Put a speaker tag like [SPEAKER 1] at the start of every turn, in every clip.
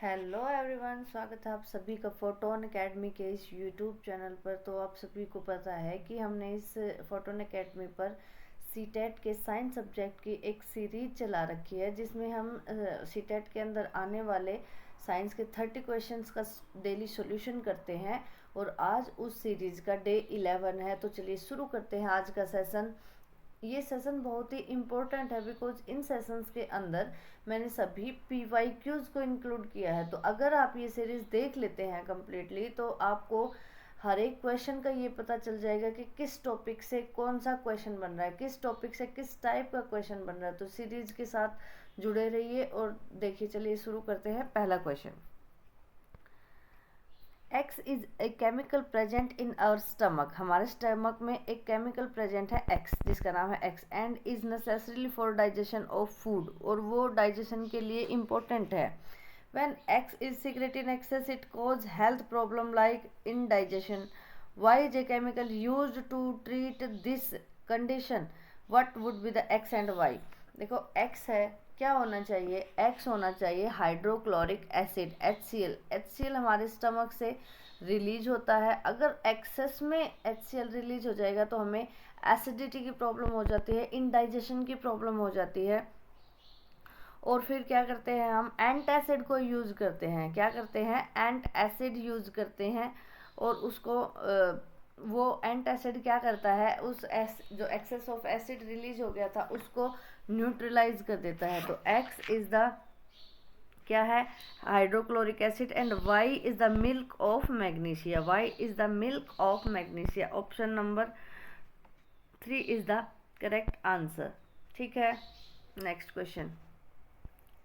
[SPEAKER 1] Hello everyone, स्वागत है आप सभी का फोटोन एकेडमी के इस यूट्यूब चैनल पर। तो आप सभी को पता है कि हमने इस फोटोन एकेडमी पर सीटेट के साइंस सब्जेक्ट की एक सीरीज चला रखी है, जिसमें हम सीटेट के अंदर आने वाले साइंस के 30 क्वेश्चंस का डेली सॉल्यूशन करते हैं। और आज उस सीरीज का डे 11 है। तो चलिए शुरू करते हैं आज का सेशन। ये सेशन बहुत ही इम्पोर्टेंट है, बिकॉज इन सेशंस के अंदर मैंने सभी PYQs को इंक्लूड किया है। तो अगर आप ये सीरीज देख लेते हैं कम्प्लीटली, तो आपको हर एक क्वेश्चन का ये पता चल जाएगा कि किस टॉपिक से कौन सा क्वेश्चन बन रहा है, किस टॉपिक से किस टाइप का क्वेश्चन बन रहा है। तो सीरीज के साथ जुड़े रहिए और देखिए। चलिए शुरू करते हैं। पहला question, X is a chemical present in our stomach. हमारे स्टमक में एक केमिकल प्रेजेंट है एक्स, जिसका नाम है X, and is necessary for digestion of food, और वो डाइजेशन के लिए इम्पोर्टेंट है। When X is secret in excess it cause health problem like indigestion. Y is a chemical use to treat this condition? What would be the X and Y? देखो, X है, क्या होना चाहिए? X होना चाहिए hydrochloric acid, HCl। HCl हमारे stomach से release होता है। अगर एक्सेस में HCl रिलीज हो जाएगा तो हमें एसिडिटी की प्रॉब्लम हो जाती है, इंडाइजेशन की प्रॉब्लम हो जाती है। और फिर क्या करते हैं हम? एंट एसिड को यूज़ करते हैं। क्या करते हैं? एंट एसिड यूज़ करते हैं। और उसको वो एंट एसिड क्या करता है? जो एक्सेस ऑफ एसिड रिलीज हो गया था उसको न्यूट्रलाइज कर देता है। तो एक्स इज द क्या है? Hydrochloric acid. And Y is the milk of magnesia. Y is the milk of magnesia. Option number 3 is the correct answer. ठीक है, next question,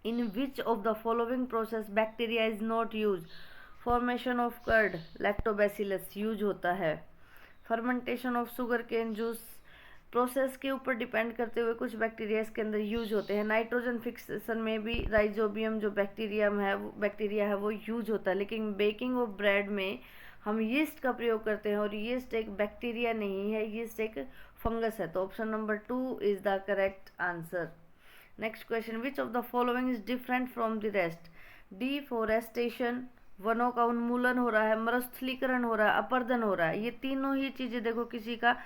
[SPEAKER 1] in which of the following process bacteria is not use? Formation of curd, lactobacillus use होता है। Fermentation of sugar cane juice, process के ऊपर depend करते हुए कुछ bacteria इसके अंदर यूज होते हैं। नाइट्रोजन फिक्सेशन में भी राइजोबियम जो बैक्टीरिया है वो यूज होता है। लेकिन बेकिंग ऑफ ब्रेड में हम यीस्ट का प्रयोग करते हैं, और यीस्ट एक बैक्टीरिया नहीं है, यीस्ट एक फंगस है। तो option number 2 is the correct answer. Next question, which of the following is different from the rest? Deforestation, वनों का उन्मूलन हो रहा है, मरुस्थलीकरण हो रहा है, अपरदन हो रहा है। ये तीनों ही चीज़ें देखो किसी का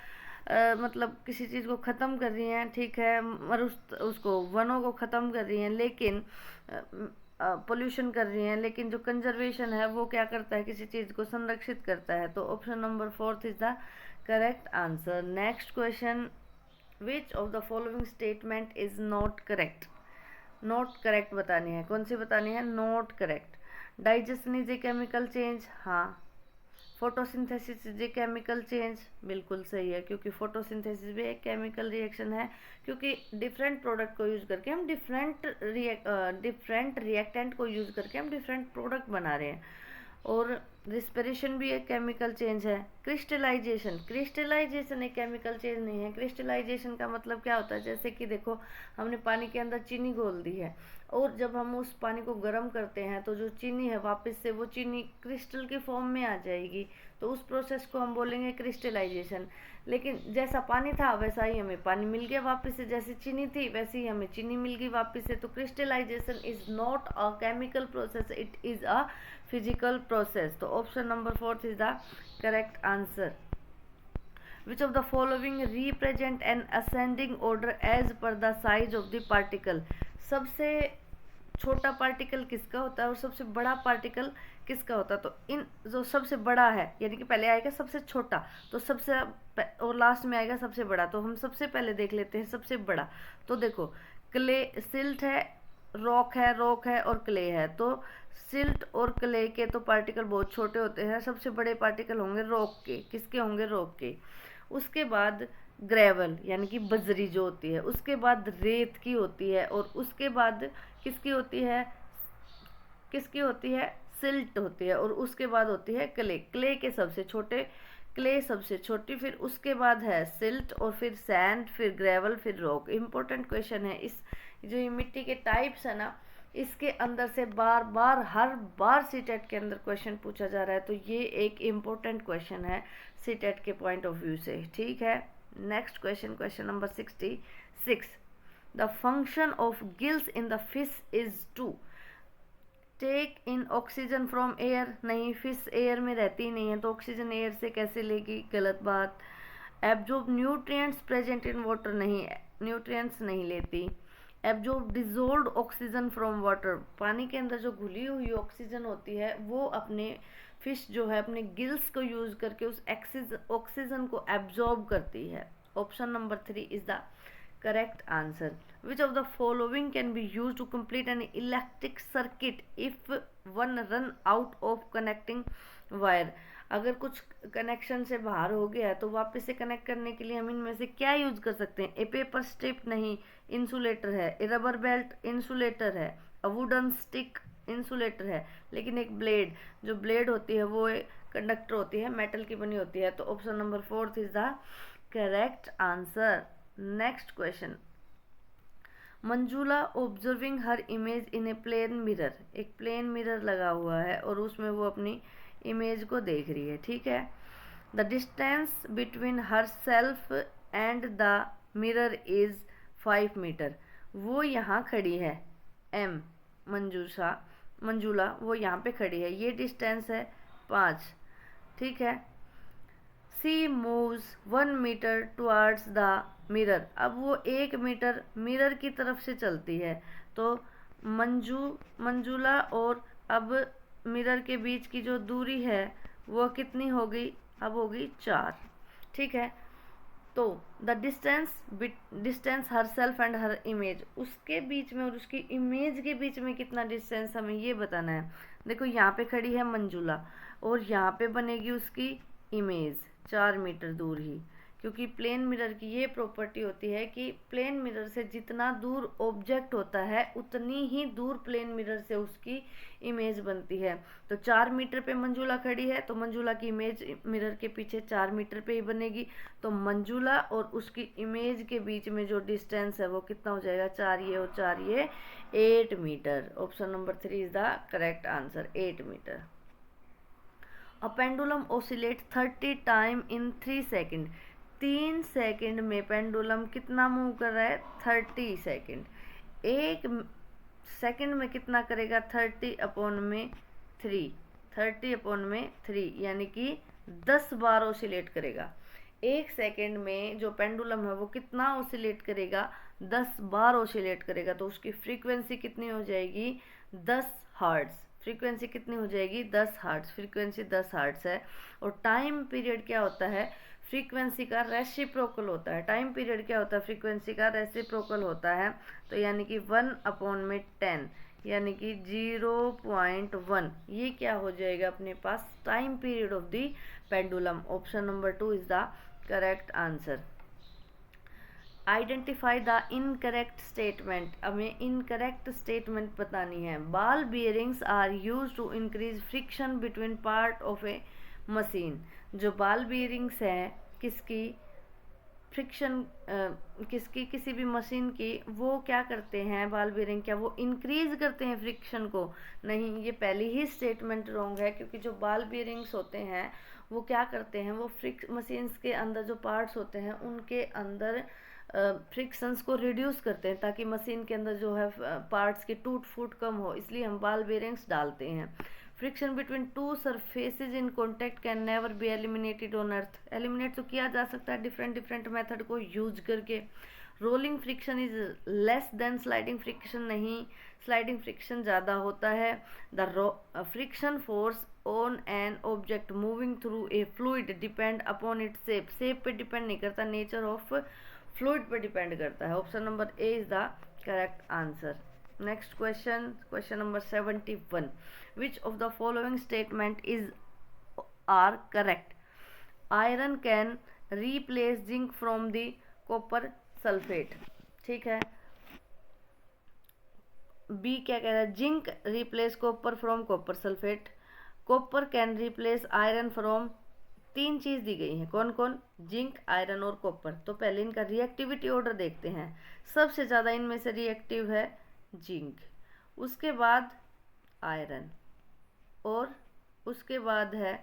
[SPEAKER 1] मतलब किसी चीज़ को ख़त्म कर रही हैं, ठीक है, उसको वनों को ख़त्म कर रही हैं, लेकिन पोल्यूशन कर रही हैं। लेकिन जो कंजर्वेशन है वो क्या करता है? किसी चीज़ को संरक्षित करता है। तो option number 4 is the correct answer. Next question, which of the following statement is not correct? Not correct बतानी है। कौन सी बतानी है? Not correct. Digestion is a chemical change, हाँ। Photosynthesis is a chemical change, बिल्कुल सही है, क्योंकि फोटोसिंथेसिस भी एक केमिकल रिएक्शन है। क्योंकि डिफरेंट प्रोडक्ट को यूज करके हम डिफरेंट रिएक्टेंट को यूज करके हम डिफरेंट प्रोडक्ट बना रहे हैं। और रिस्पिरेशन भी एक केमिकल चेंज है। क्रिस्टलाइजेशन एक केमिकल चेंज नहीं है। क्रिस्टलाइजेशन का मतलब क्या होता है? जैसे कि देखो, हमने पानी के अंदर चीनी घोल दी है, और जब हम उस पानी को गर्म करते हैं तो जो चीनी है वापस से वो चीनी क्रिस्टल की फॉर्म में आ जाएगी। तो उस प्रोसेस को हम बोलेंगे क्रिस्टलाइजेशन। लेकिन जैसा पानी था वैसा ही हमें पानी मिल गया वापस से, जैसी चीनी थी वैसे ही हमें चीनी मिल गई वापस से। तो crystallization is not a chemical process, it is a physical process. तो option number 4 is the correct answer. Which of the following represent an ascending order as per the size of the particle? सबसे छोटा particle किसका होता है और सबसे बड़ा particle किसका होता है? तो इन जो सबसे बड़ा है, यानी कि पहले आएगा सबसे छोटा, तो सबसे और लास्ट में आएगा सबसे बड़ा। तो हम सबसे पहले देख लेते हैं सबसे बड़ा। तो देखो, क्ले, सिल्ट है, रॉक है और क्ले है। तो सिल्ट और क्ले के तो पार्टिकल बहुत छोटे होते हैं। सबसे बड़े पार्टिकल होंगे रॉक के। किसके होंगे? रॉक के। उसके बाद ग्रेवल यानी कि बजरी जो होती है, उसके बाद रेत की होती है, और उसके बाद किसकी होती है? किसकी होती है? सिल्ट होती है। और उसके बाद होती है क्ले। क्ले सबसे छोटी, फिर उसके बाद है सिल्ट, और फिर सैंड, फिर ग्रेवल, फिर रॉक। इम्पोर्टेंट क्वेश्चन है। इस जो ये मिट्टी के टाइप्स है ना, इसके अंदर से बार बार हर बार सीटेट के अंदर क्वेश्चन पूछा जा रहा है। तो ये एक इम्पोर्टेंट क्वेश्चन है सीटेट के पॉइंट ऑफ व्यू से। ठीक है, next question, question number 66, the function of gills in the fish is to. Take in oxygen from air, नहीं, फिश एयर में रहती ही नहीं है तो ऑक्सीजन एयर से कैसे लेगी, गलत बात। Absorb nutrients present in water, नहीं, न्यूट्रिएंट्स नहीं लेती। Absorb dissolved oxygen from water, पानी के अंदर जो घुली हुई ऑक्सीजन होती है वो अपने फिश जो है अपने गिल्स को यूज करके उस ऑक्सीजन को एब्जॉर्ब करती है। Option number 3 is the correct answer. Which of the following can be use to complete an electric circuit if one run out of connecting wire, अगर कुछ कनेक्शन से बाहर हो गया है तो वापस से कनेक्ट करने के लिए हम इनमें से क्या यूज कर सकते हैं। ए पेपर स्ट्रिप, नहीं, इंसुलेटर है। ए रबर बेल्ट, इंसुलेटर है। अ वुडन स्टिक, इंसुलेटर है। लेकिन एक ब्लेड, जो ब्लेड होती है वो कंडक्टर होती है, मेटल की बनी होती है। तो option number 4 is the correct answer. Next question, Manjula observing her image in a plane mirror, एक प्लेन मिरर लगा हुआ है और उसमें वो अपनी इमेज को देख रही है, ठीक है। The distance between her self and the mirror is 5 metre, वो यहाँ खड़ी है, एम मंजूला वो यहाँ पे खड़ी है, ये डिस्टेंस है 5, ठीक है। C moves 1 metre towards the mirror, अब वो 1 मीटर मिरर की तरफ से चलती है, तो मंजूला और अब मिरर के बीच की जो दूरी है वो कितनी होगी, अब होगी 4, ठीक है। तो the distance her self and her image, उसके बीच में और उसकी इमेज के बीच में कितना डिस्टेंस हमें ये बताना है। देखो यहाँ पे खड़ी है मंजूला और यहाँ पे बनेगी उसकी इमेज 4 मीटर दूर ही, क्योंकि प्लेन मिरर की ये प्रॉपर्टी होती है कि प्लेन मिरर से जितना दूर ऑब्जेक्ट होता है उतनी ही दूर प्लेन मिरर से उसकी इमेज बनती है। तो 4 मीटर पे मंजूला खड़ी है तो मंजूला की इमेज मिरर के पीछे 4 मीटर पे ही बनेगी, तो मंजूला और उसकी इमेज के बीच में जो डिस्टेंस है वो कितना हो जाएगा, 4 ये और 4 ये, 8 metre. Option number 3 is the correct answer, 8 metre. A pendulum oscillate 30 time in 3 second, 3 second में पेंडुलम कितना मूव कर रहा है, 30 सेकेंड। 1 सेकेंड में कितना करेगा, 30 अपॉन में 3, 30 अपॉन में 3 यानी कि 10 बार ऑसिलेट करेगा। 1 सेकेंड में जो पेंडुलम है वो कितना ऑसिलेट करेगा, 10 बार ऑसिलेट करेगा, तो उसकी फ्रीक्वेंसी कितनी हो जाएगी, 10 हर्ट्ज। फ्रीक्वेंसी कितनी हो जाएगी, 10 हर्ट्ज, फ्रीक्वेंसी 10 हर्ट्ज है। और टाइम पीरियड क्या होता है, फ्रीक्वेंसी का रेसिप्रोकल होता है। टाइम पीरियड क्या होता है, फ्रीक्वेंसी का रेसिप्रोकल होता है, तो यानी कि 1 अपॉन में 10 यानी कि 0.1, ये क्या हो जाएगा अपने पास, time period of the pendulum. Option number 2 is the correct answer. Identify the incorrect statement, हमें इनकरेक्ट स्टेटमेंट बतानी है। Ball bearings are used to increase friction between part of a machine, जो बॉल बियरिंग्स है किसकी, friction किसकी, किसी भी machine की, वो क्या करते हैं बॉल बियरिंग, क्या वो इंक्रीज करते हैं फ्रिक्शन को, नहीं, ये पहली ही स्टेटमेंट रॉन्ग है, क्योंकि जो बॉल बियरिंग्स होते हैं वो क्या करते हैं, वो मशीन्स के अंदर जो पार्ट्स होते हैं उनके अंदर फ्रिक्शंस को रिड्यूस करते हैं ताकि मशीन के अंदर जो है पार्ट्स की टूट फूट कम हो, इसलिए हम बॉल बेयरिंग्स डालते हैं। Friction between 2 surfaces in contact can never be eliminated on earth, eliminate तो किया जा सकता है डिफरेंट मेथड को यूज करके। Rolling friction is less than sliding friction, नहीं, स्लाइडिंग फ्रिक्शन ज़्यादा होता है। The friction force on an object moving through a fluid depend upon its shape पे डिपेंड नहीं करता, नेचर ऑफ फ्लूइड पे डिपेंड करता है। Option number A is the correct answer. Next question, question number 71, which of the following statement is are correct. Iron can replace zinc from the copper sulphate, ठीक है। B क्या कह रहा है, zinc replace copper from copper sulphate. Copper can replace iron from, 3 चीज दी गई है, कौन कौन, जिंक, आयरन और कॉपर। तो पहले इनका रिएक्टिविटी ऑर्डर देखते हैं। सबसे ज़्यादा इनमें से रिएक्टिव है जिंक, उसके बाद आयरन और उसके बाद है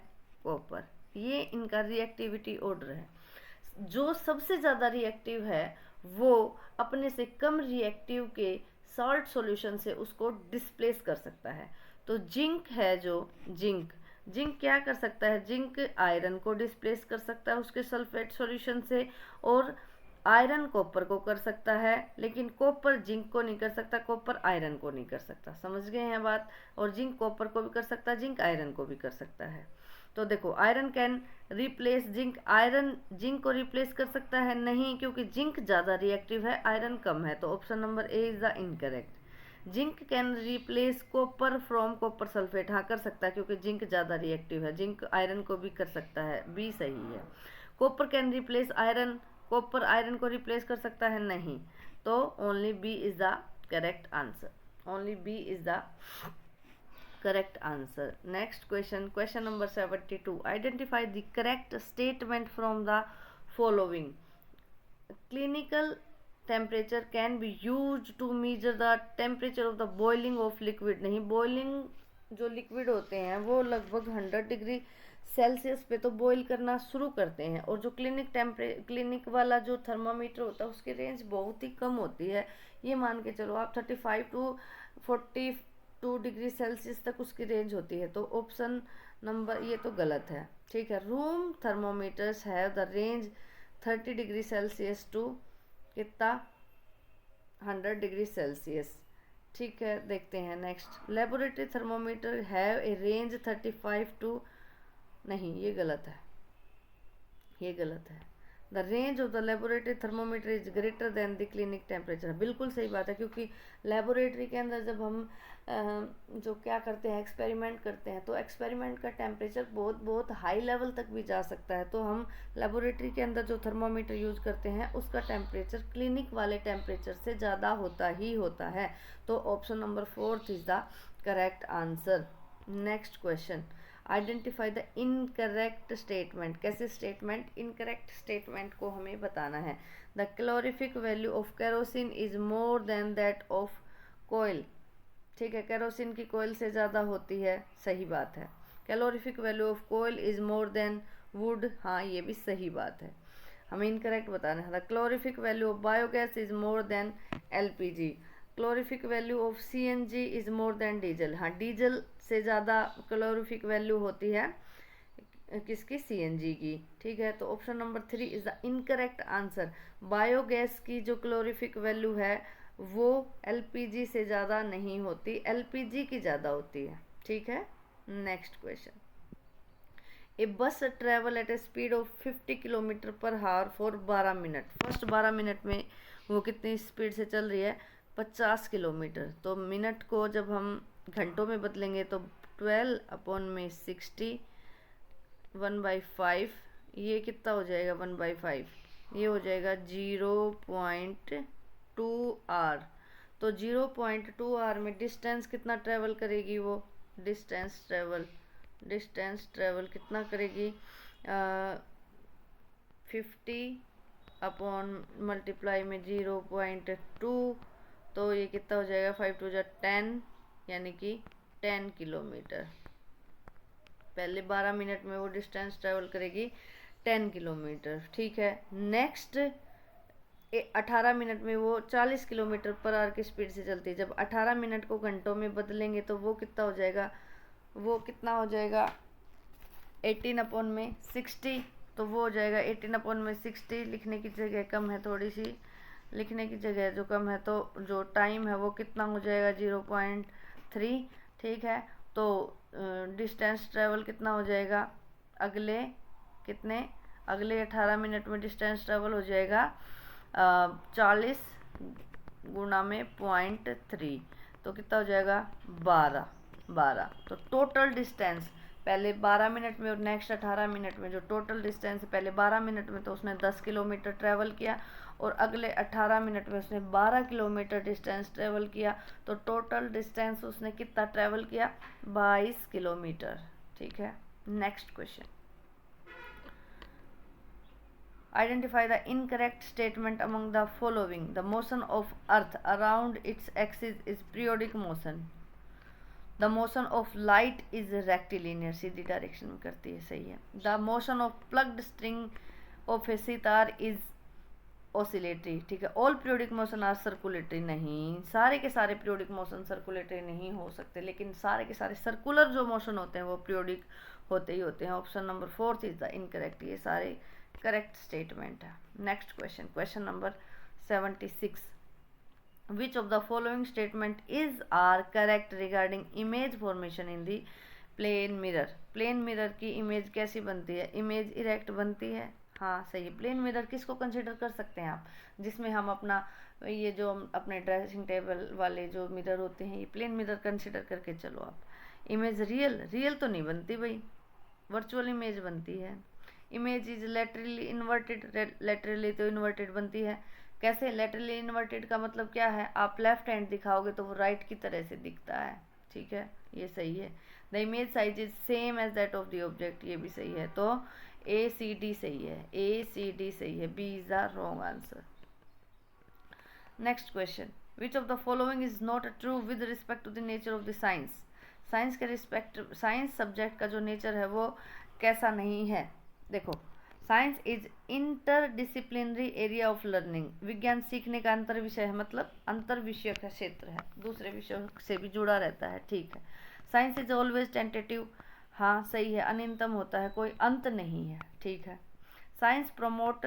[SPEAKER 1] कॉपर। ये इनका रिएक्टिविटी ऑर्डर है। जो सबसे ज़्यादा रिएक्टिव है वो अपने से कम रिएक्टिव के सॉल्ट सॉल्यूशन से उसको डिस्प्लेस कर सकता है। तो जिंक है जो जिंक जिंक क्या कर सकता है, जिंक आयरन को डिस्प्लेस कर सकता है उसके सल्फेट सॉल्यूशन से, और आयरन कॉपर को कर सकता है, लेकिन कॉपर जिंक को नहीं कर सकता, कॉपर आयरन को नहीं कर सकता। समझ गए हैं बात। और जिंक कॉपर को भी कर सकता है, जिंक आयरन को भी कर सकता है। तो देखो iron can replace zinc, iron zinc को रिप्लेस कर सकता है नहीं, क्योंकि जिंक ज़्यादा रिएक्टिव है, आयरन कम है। तो option number A is the incorrect. Zinc can replace copper from copper sulphate, हाँ कर सकता है, क्योंकि जिंक ज़्यादा रिएक्टिव है, जिंक आयरन को भी कर सकता है, बी सही है। Copper can replace iron, copper iron को रिप्लेस कर सकता है नहीं, तो only B is the correct answer, only B is the correct answer. Next question, question number 72. Identify the correct statement from the following. Clinical temperature can be used to measure the temperature of the boiling of liquid. नहीं, boiling जो liquid होते हैं वो लगभग 100 degree Celsius पे तो boil करना शुरू करते हैं, और जो क्लिनिक वाला जो थर्मामीटर होता है उसकी रेंज बहुत ही कम होती है। ये मान के चलो आप 35 टू 42 डिग्री सेल्सियस तक उसकी रेंज होती है। तो ऑप्शन नंबर ये तो गलत है, ठीक है। Room thermometers have the range 30 degree Celsius to कितना 100 डिग्री सेल्सियस, ठीक है। देखते हैं next, laboratory thermometer have a range 35 to, नहीं ये गलत है, ये गलत है। The range of the laboratory thermometer is greater than the clinic temperature, बिल्कुल सही बात है, क्योंकि लेबोरेटरी के अंदर जब हम जो क्या करते हैं एक्सपेरिमेंट करते हैं, तो एक्सपेरिमेंट का टेम्परेचर बहुत बहुत हाई लेवल तक भी जा सकता है। तो हम लेबोरेटरी के अंदर जो थर्मोमीटर यूज करते हैं उसका टेम्परेचर क्लिनिक वाले टेम्परेचर से ज़्यादा होता ही होता है। तो option number 4 is the correct answer. Next question, identify the incorrect statement. कैसे स्टेटमेंट, इनकरेक्ट स्टेटमेंट को हमें बताना है। The calorific value of kerosene is more than that of coal, ठीक है, केरोसिन की कोयल से ज़्यादा होती है, सही बात है। Calorific value of coal is more than wood, हाँ ये भी सही बात है, हमें इनकरेक्ट बताना है। The calorific value of biogas is more then LPG, calorific value of CNG is more then diesel, हाँ डीजल से ज़्यादा कैलोरीफिक वैल्यू होती है किसकी, सीएनजी की, ठीक है। तो option number 3 is the incorrect answer. Biogas की जो कैलोरीफिक वैल्यू है वो एलपीजी से ज़्यादा नहीं होती, एलपीजी की ज़्यादा होती है, ठीक है। नेक्स्ट क्वेश्चन, ए बस travel eight A speed of 50 kilometre पर हावर फॉर 12 मिनट। फर्स्ट 12 मिनट में वो कितनी स्पीड से चल रही है, 50 किलोमीटर। तो मिनट को जब हम घंटों में बदलेंगे तो 12/60 1/5, ये कितना हो जाएगा 1/5, ये हो जाएगा 0.2 आर। तो 0.2 आर में डिस्टेंस कितना ट्रेवल करेगी वो, डिस्टेंस ट्रेवल कितना करेगी, 50/× में 0.2, तो ये कितना हो जाएगा 5 2 10, यानी कि 10 किलोमीटर। पहले 12 मिनट में वो डिस्टेंस ट्रेवल करेगी 10 किलोमीटर, ठीक है। नेक्स्ट 18 मिनट में वो 40 किलोमीटर पर आवर की स्पीड से चलती है। जब 18 मिनट को घंटों में बदलेंगे तो वो कितना हो जाएगा, वो कितना हो जाएगा 18/60, तो वो हो जाएगा 18/60। लिखने की जगह कम है, थोड़ी सी लिखने की जगह जो कम है, तो जो टाइम है वो कितना हो जाएगा 0.3, ठीक है। तो डिस्टेंस ट्रेवल कितना हो जाएगा, अगले 18 मिनट में डिस्टेंस ट्रेवल हो जाएगा 40 गुणा में 0.3, तो कितना हो जाएगा 12। तो टोटल डिस्टेंस पहले 12 मिनट में और नेक्स्ट 18 मिनट में, जो टोटल डिस्टेंस पहले 12 मिनट में तो उसने 10 किलोमीटर ट्रेवल किया, और अगले 18 मिनट में उसने 12 किलोमीटर डिस्टेंस ट्रेवल किया। तो टोटल डिस्टेंस उसने कितना ट्रेवल किया, 22 किलोमीटर, ठीक है। Next question, identify the incorrect statement among the following. The motion of earth around its axis is periodic motion. The motion of light is rectilinear, सीधी direction में करती है, सही है। The motion of plugged string of a sitar is oscillatory, ठीक है। All periodic motion are circulatory, नहीं, सारे के सारे पीरियोडिक मोशन सर्कुलेटरी नहीं हो सकते, लेकिन सारे के सारे सर्कुलर जो मोशन होते हैं वो पीरियोडिक होते ही होते हैं। Option number 4 is the incorrect, ये सारे करेक्ट स्टेटमेंट है। Next question, question number 76, which of the following statement is are correct regarding image formation in the plane mirror. Plane mirror की इमेज कैसी बनती है? इमेज इरेक्ट बनती है, हाँ सही है। प्लेन मिरर किसको कंसिडर कर सकते हैं आप? जिसमें हम अपना ये जो अपने ड्रेसिंग टेबल वाले जो मिरर होते हैं, ये प्लेन मिरर कंसिडर करके चलो आप। इमेज रियल तो नहीं बनती भाई, वर्चुअल इमेज बनती है। Image is laterally inverted, laterally तो इन्वर्टेड बनती है। कैसे लेटरली इन्वर्टेड का मतलब क्या है? आप लेफ्ट हैंड दिखाओगे तो वो राइट की तरह से दिखता है, ठीक है, ये सही है। The image size is same as that of the object, ये भी सही है। तो ACD सही है, ACD सही है, B is the wrong answer. Next question, which of the following is not true with respect to the nature of the science. Science के रिस्पेक्ट, साइंस सब्जेक्ट का जो नेचर है वो कैसा नहीं है? देखो, science is interdisciplinary area of learning, विज्ञान सीखने का अंतर विषय है, मतलब अंतर विषय का क्षेत्र है, दूसरे विषयों से भी जुड़ा रहता है, ठीक है। साइंस इज ऑलवेज टेंटेटिव, हाँ सही है, अनंतम होता है, कोई अंत नहीं है, ठीक है। साइंस प्रमोट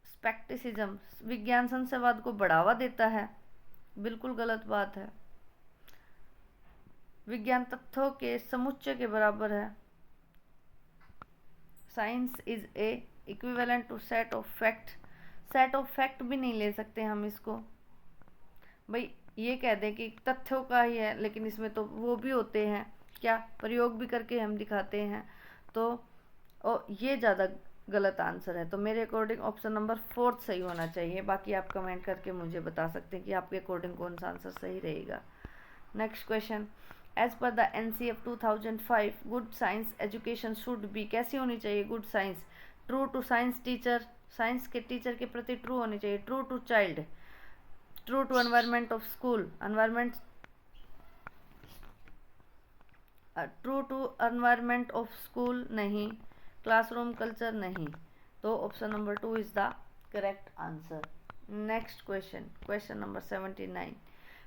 [SPEAKER 1] स्पेक्टिसिज्म, विज्ञान संशयवाद को बढ़ावा देता है, बिल्कुल गलत बात है। विज्ञान तथ्यों के समुच्चय के बराबर है। Science is a equivalent to set of fact, set of fact भी नहीं ले सकते हम इसको भाई। ये कह दें कि तथ्यों का ही है, लेकिन इसमें तो वो भी होते हैं, क्या प्रयोग भी करके हम दिखाते हैं, तो और ये ज़्यादा गलत आंसर है। तो मेरे अकॉर्डिंग ऑप्शन नंबर 4 सही होना चाहिए। बाकी आप कमेंट करके मुझे बता सकते हैं कि आपके अकॉर्डिंग कौन सा आंसर सही रहेगा। Next question, as per the NCF 2005 good science education should be, कैसी होनी चाहिए good science? True to science teacher, science के टीचर के प्रति ट्रू होनी चाहिए। True to child, true to environment of school, environment, true to environment of school नहीं, classroom culture नहीं। तो option number 2 is the correct answer. Next question, question number 79,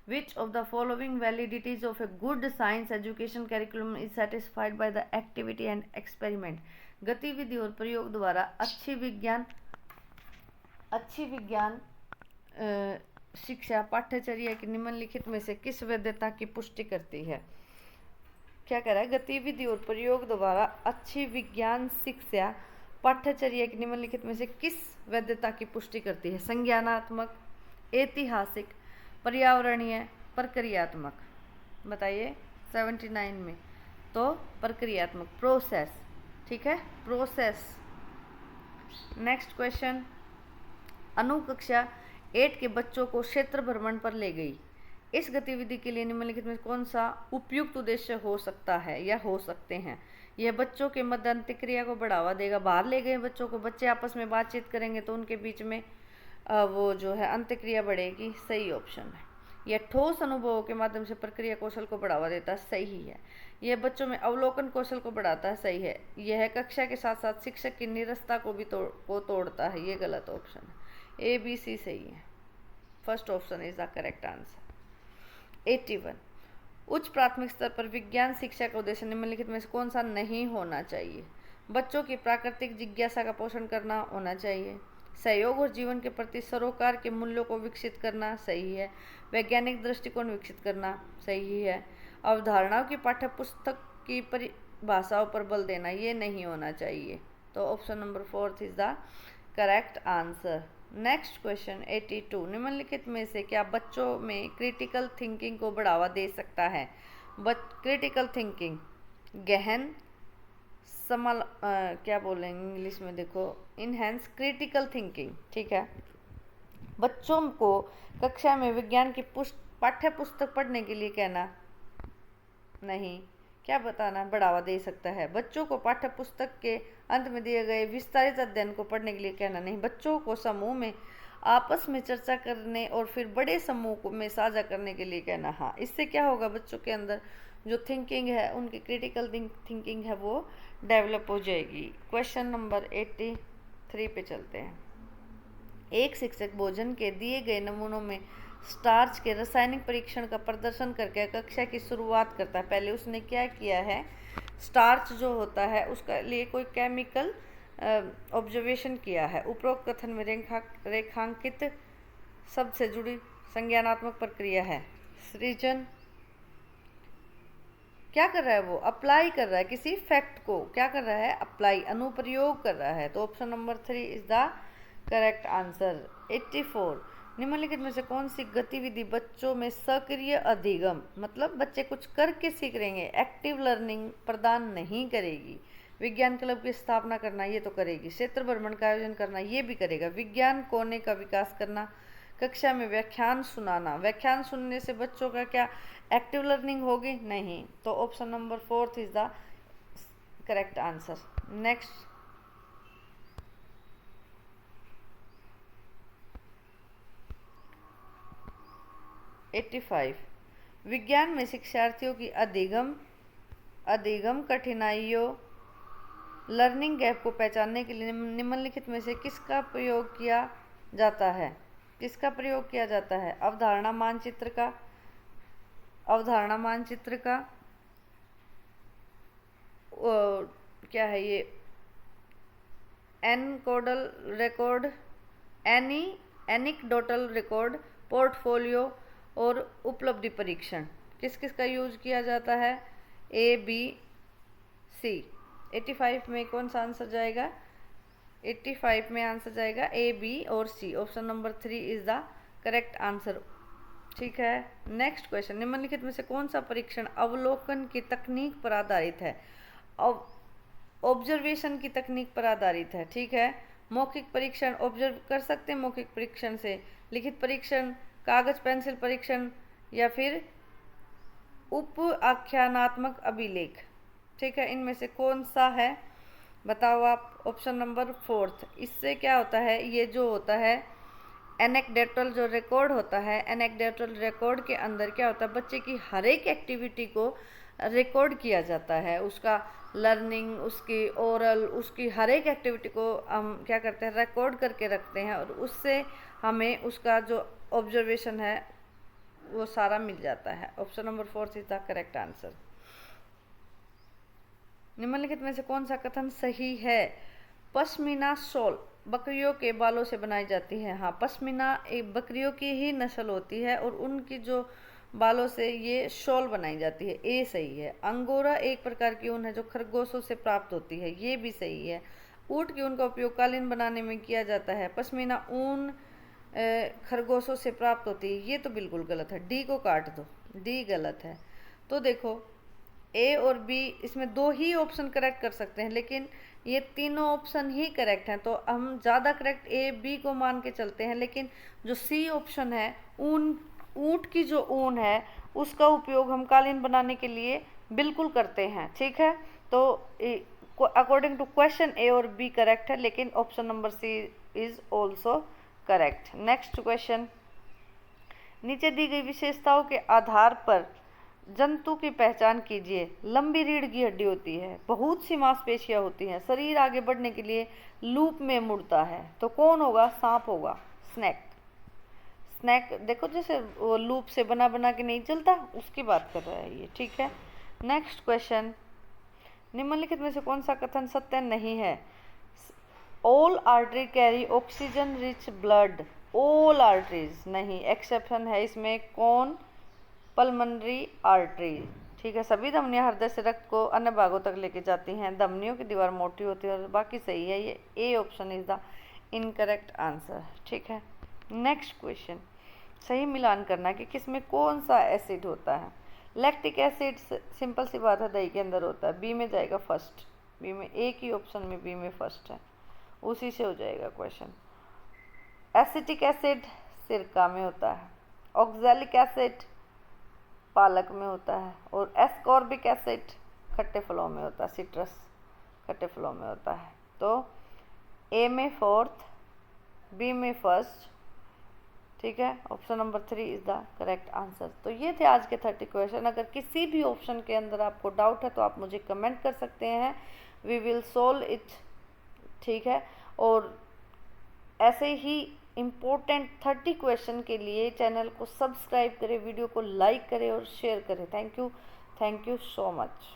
[SPEAKER 1] which of the following validities of a good science education curriculum is satisfied by the activity and experiment. गतिविधि और प्रयोग द्वारा अच्छी विज्ञान शिक्षा पाठ्यचर्या की निम्नलिखित में से किस वैधता की पुष्टि करती है? क्या कह रहा है? गतिविधि और प्रयोग द्वारा अच्छी विज्ञान शिक्षा पाठ्यचर्या की निम्नलिखित में से किस वैधता की पुष्टि करती है? संज्ञानात्मक, ऐतिहासिक, पर्यावरणीय, प्रक्रियात्मक। बताइए 79 में। तो प्रक्रियात्मक, प्रोसेस, ठीक है, प्रोसेस। नेक्स्ट क्वेश्चन, अनुकक्षा 8 के बच्चों को क्षेत्र भ्रमण पर ले गई। इस गतिविधि के लिए निम्नलिखित में कौन सा उपयुक्त उद्देश्य हो सकता है या हो सकते हैं? यह बच्चों के मध्य अंतःक्रिया को बढ़ावा देगा। बाहर ले गए बच्चों को, बच्चे आपस में बातचीत करेंगे तो उनके बीच में वो जो है अंतःक्रिया बढ़ेगी, सही ऑप्शन है। यह ठोस अनुभवों के माध्यम से प्रक्रिया कौशल को बढ़ावा देता है, सही है। यह बच्चों में अवलोकन कौशल को बढ़ाता है, सही है। यह कक्षा के साथ साथ शिक्षक की निरस्ता को भी तोड़ता है, ये गलत ऑप्शन है। ABC सही है, first option is the correct answer. 81, उच्च प्राथमिक स्तर पर विज्ञान शिक्षा का उद्देश्य निम्नलिखित में से कौन सा नहीं होना चाहिए? बच्चों की प्राकृतिक जिज्ञासा का पोषण करना होना चाहिए। सहयोग और जीवन के प्रति सरोकार के मूल्यों को विकसित करना, सही है। वैज्ञानिक दृष्टिकोण विकसित करना, सही है। अवधारणाओं की पाठ्यपुस्तक की परिभाषाओं पर बल देना, ये नहीं होना चाहिए। तो option number 4 is the correct answer. Next question 82, निम्नलिखित में से क्या बच्चों में क्रिटिकल थिंकिंग को बढ़ावा दे सकता है? क्रिटिकल थिंकिंग, गहन क्या बोलेंगे इंग्लिश में, देखो, इनहेंस क्रिटिकल थिंकिंग, ठीक है। बच्चों को कक्षा में विज्ञान की पाठ्य पुस्तक पढ़ने के लिए कहना, नहीं, क्या बताना, बढ़ावा दे सकता है। बच्चों को पाठ्य पुस्तक के अंत में दिए गए विस्तारित अध्ययन को पढ़ने के लिए कहना, नहीं। बच्चों को समूह में आपस में चर्चा करने और फिर बड़े समूह में साझा करने के लिए कहना, हाँ। इससे क्या होगा, बच्चों के अंदर जो थिंकिंग है, उनकी क्रिटिकल थिंकिंग है, वो डेवलप हो जाएगी। क्वेश्चन नंबर 83, 3 पे चलते हैं। एक शिक्षक भोजन के दिए गए नमूनों में स्टार्च के रासायनिक परीक्षण का प्रदर्शन करके कक्षा की शुरुआत करता है। पहले उसने क्या किया है, स्टार्च जो होता है उसका लिए कोई केमिकल ऑब्जर्वेशन किया है। उपरोक्त कथन में रेखांकित शब्द से जुड़ी संज्ञानात्मक प्रक्रिया है। सृजन क्या कर रहा है, वो अप्लाई कर रहा है किसी फैक्ट को, क्या कर रहा है, अप्लाई, अनुप्रयोग कर रहा है। तो option number 3 is the correct answer. 84, निम्नलिखित में से कौन सी गतिविधि बच्चों में सक्रिय अधिगम, मतलब बच्चे कुछ करके सीख रहेंगे, एक्टिव लर्निंग प्रदान नहीं करेगी। विज्ञान क्लब की स्थापना करना, ये तो करेगी। क्षेत्र भ्रमण का आयोजन करना, ये भी करेगा। विज्ञान कोने का विकास करना, कक्षा में व्याख्यान सुनाना, व्याख्यान सुनने से बच्चों का क्या एक्टिव लर्निंग होगी, नहीं। तो option number 4 is the correct answer. Next, 85, विज्ञान में शिक्षार्थियों की अधिगम कठिनाइयों, लर्निंग गैप को पहचानने के लिए निम्नलिखित में से किसका प्रयोग किया जाता है, किसका प्रयोग किया जाता है। अवधारणा मानचित्र का क्या है ये, एनकोडल रिकॉर्ड, एनिक्डोटल रिकॉर्ड, पोर्टफोलियो और उपलब्धि परीक्षण, किस किस का यूज किया जाता है, ए बी सी। 85 में कौन सा आंसर जाएगा, 85 में आंसर जाएगा ए बी और C. Option number 3 is the correct answer. ठीक है, नेक्स्ट क्वेश्चन, निम्नलिखित में से कौन सा परीक्षण अवलोकन की तकनीक पर आधारित है, ऑब्जर्वेशन की तकनीक पर आधारित है। ठीक है, मौखिक परीक्षण ऑब्जर्व कर सकते हैं मौखिक परीक्षण से, लिखित परीक्षण, कागज पेंसिल परीक्षण, या फिर उप आख्यानात्मक अभिलेख। ठीक है, इनमें से कौन सा है, बताओ आप। Option number 4। इससे क्या होता है, ये जो होता है एनेक्डोटल जो रिकॉर्ड होता है, एनेक्डोटल रिकॉर्ड के अंदर क्या होता है, बच्चे की हर एक एक्टिविटी को रिकॉर्ड किया जाता है, उसका लर्निंग, उसकी ओरल, उसकी हर एक एक्टिविटी को हम क्या करते हैं, रिकॉर्ड करके रखते हैं, और उससे हमें उसका जो ऑब्जर्वेशन है वो सारा मिल जाता है। Option number 4 is the correct answer. निम्नलिखित में से कौन सा कथन सही है, पश्मीना शॉल बकरियों के बालों से बनाई जाती है। हाँ, पश्मीना एक बकरियों की ही नस्ल होती है और उनकी जो बालों से ये शॉल बनाई जाती है, ए सही है। अंगोरा एक प्रकार की ऊन है जो खरगोशों से प्राप्त होती है, ये भी सही है। ऊँट की ऊन का उपयोग कालीन बनाने में किया जाता है। पश्मीना ऊन खरगोशों से प्राप्त होती है, ये तो बिल्कुल गलत है, डी को काट दो, डी गलत है। तो देखो ए और बी, इसमें 2 ही ऑप्शन करेक्ट कर सकते हैं, लेकिन ये तीनों ऑप्शन ही करेक्ट हैं, तो हम ज़्यादा करेक्ट ए बी को मान के चलते हैं। लेकिन जो सी ऑप्शन है, ऊँट की जो ऊन है उसका उपयोग हम कालीन बनाने के लिए बिल्कुल करते हैं। ठीक है, तो अकॉर्डिंग टू क्वेश्चन ए और बी करेक्ट है, लेकिन option number C is also correct. Next question, नीचे दी गई विशेषताओं के आधार पर जंतु की पहचान कीजिए। लंबी रीढ़ की हड्डी होती है, बहुत सी मांसपेशियां होती हैं, शरीर आगे बढ़ने के लिए लूप में मुड़ता है, तो कौन होगा, सांप होगा, स्नैक। स्नैक देखो जैसे वो लूप से बना बना के नहीं चलता, उसकी बात कर रहा है ये। ठीक है, नेक्स्ट क्वेश्चन, निम्नलिखित में से कौन सा कथन सत्य नहीं है, all artery carry oxygen rich blood, all arteries नहीं, एक्सेप्शन है इसमें, कौन, पल्मनरी आर्टरी। ठीक है, सभी धमनियां हृदय से रक्त को अन्य भागों तक लेके जाती हैं, धमनियों की दीवार मोटी होती है, और बाकी सही है, ये A option is the incorrect answer. ठीक है, नेक्स्ट क्वेश्चन, सही मिलान करना कि किसमें कौन सा एसिड होता है। लैक्टिक एसिड सिंपल सी बात है, दही के अंदर होता है, बी में जाएगा फर्स्ट, बी में, एक ही ऑप्शन में बी में फर्स्ट है, उसी से हो जाएगा क्वेश्चन। एसिटिक एसिड सिरका में होता है, ऑक्सैलिक एसिड पालक में होता है, और एस्कॉर्बिक एसिड खट्टे फलों में होता है, सिट्रस खट्टे फलों में होता है। तो ए में 4th, बी में 1st। ठीक है, option number 3 is the correct answer. तो ये थे आज के 30 क्वेश्चन। अगर किसी भी ऑप्शन के अंदर आपको डाउट है तो आप मुझे कमेंट कर सकते हैं, वी विल सोल्व इट। ठीक है, और ऐसे ही इम्पोर्टेंट 30 क्वेश्चन के लिए चैनल को सब्सक्राइब करें, वीडियो को लाइक करें और शेयर करें। Thank you so much.